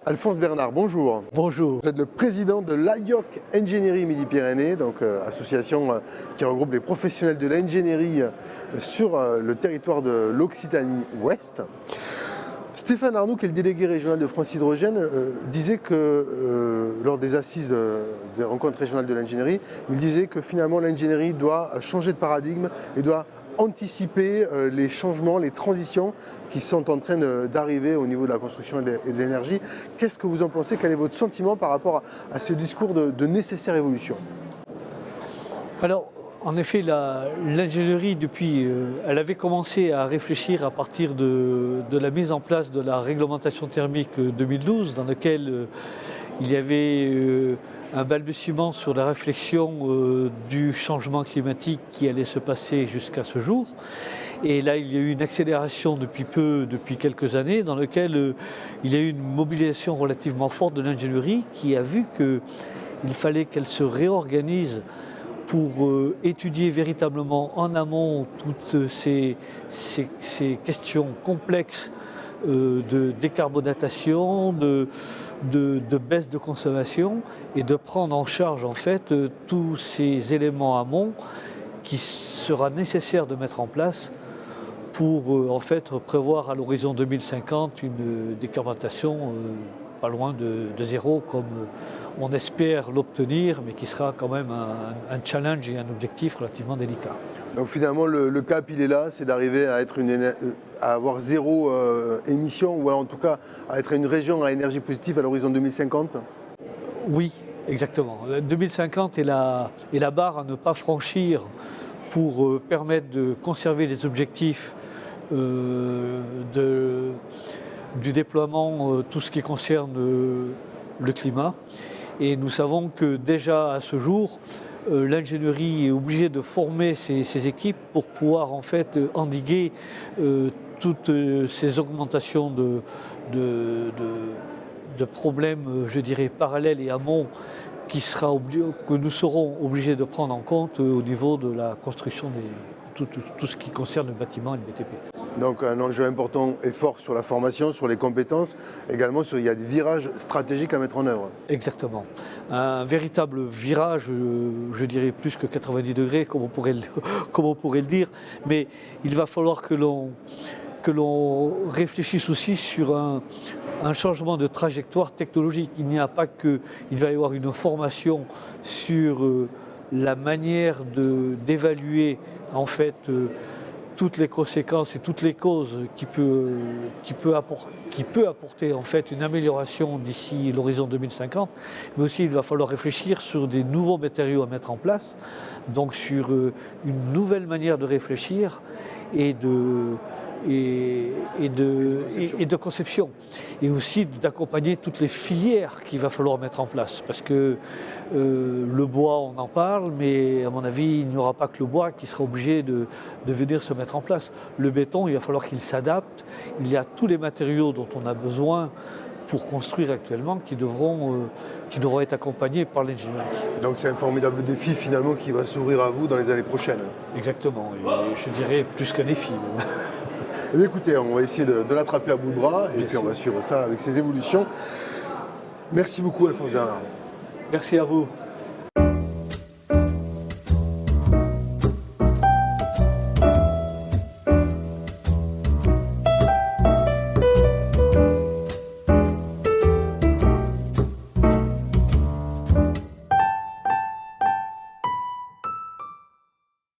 Alphonse Bernard, bonjour. Bonjour. Vous êtes le président de l'AIOC Ingénierie Midi-Pyrénées, donc association qui regroupe les professionnels de l'ingénierie sur le territoire de l'Occitanie-Ouest. Stéphane Arnoux, qui est le délégué régional de France Hydrogène, disait que lors des assises des rencontres régionales de l'ingénierie, il disait que finalement l'ingénierie doit changer de paradigme et doit anticiper les changements, les transitions qui sont en train d'arriver au niveau de la construction et de l'énergie. Qu'est-ce que vous en pensez? Quel est votre sentiment par rapport à ce discours de nécessaire évolution? Alors, en effet, l'ingénierie, depuis, elle avait commencé à réfléchir à partir de la mise en place de la réglementation thermique 2012, dans laquelle il y avait un balbutiement sur la réflexion du changement climatique qui allait se passer jusqu'à ce jour. Et là, il y a eu une accélération depuis quelques années, dans laquelle il y a eu une mobilisation relativement forte de l'ingénierie qui a vu qu'il fallait qu'elle se réorganise pour étudier véritablement en amont toutes ces questions complexes de décarbonatation, de baisse de consommation, et de prendre en charge en fait tous ces éléments amont qui sera nécessaire de mettre en place pour en fait prévoir à l'horizon 2050 une décarbonatation pas loin de zéro, comme on espère l'obtenir, mais qui sera quand même un challenge et un objectif relativement délicat. Donc finalement, le cap, il est là, c'est d'arriver à avoir zéro émission, ou alors en tout cas à être une région à énergie positive à l'horizon 2050? Oui, exactement. 2050 est la barre à ne pas franchir pour permettre de conserver les objectifs du déploiement, tout ce qui concerne le climat. Et nous savons que déjà à ce jour, l'ingénierie est obligée de former ses équipes pour pouvoir en fait endiguer toutes ces augmentations de problèmes, je dirais, parallèles et amont que nous serons obligés de prendre en compte au niveau de la construction tout ce qui concerne le bâtiment et le BTP. Donc un enjeu important et fort sur la formation, sur les compétences, également il y a des virages stratégiques à mettre en œuvre. Exactement. Un véritable virage, je dirais plus que 90 degrés, comme on pourrait le dire, mais il va falloir que l'on réfléchisse aussi sur un changement de trajectoire technologique. Il n'y a pas que, il va y avoir une formation sur la manière d'évaluer en fait toutes les conséquences et toutes les causes qui peut apporter en fait une amélioration d'ici l'horizon 2050, mais aussi il va falloir réfléchir sur des nouveaux matériaux à mettre en place, donc sur une nouvelle manière de réfléchir et de conception, et aussi d'accompagner toutes les filières qu'il va falloir mettre en place, parce que le bois, on en parle, mais à mon avis, il n'y aura pas que le bois qui sera obligé de venir se mettre en place. Le béton, il va falloir qu'il s'adapte. Il y a tous les matériaux dont on a besoin pour construire actuellement qui devront être accompagnés par l'ingénierie. Donc c'est un formidable défi finalement qui va s'ouvrir à vous dans les années prochaines. Exactement, et je dirais plus qu'un défi. Eh bien, écoutez, on va essayer de l'attraper à bout de bras et puis on va suivre ça avec ses évolutions. Merci beaucoup Alphonse Bernard. Merci à vous.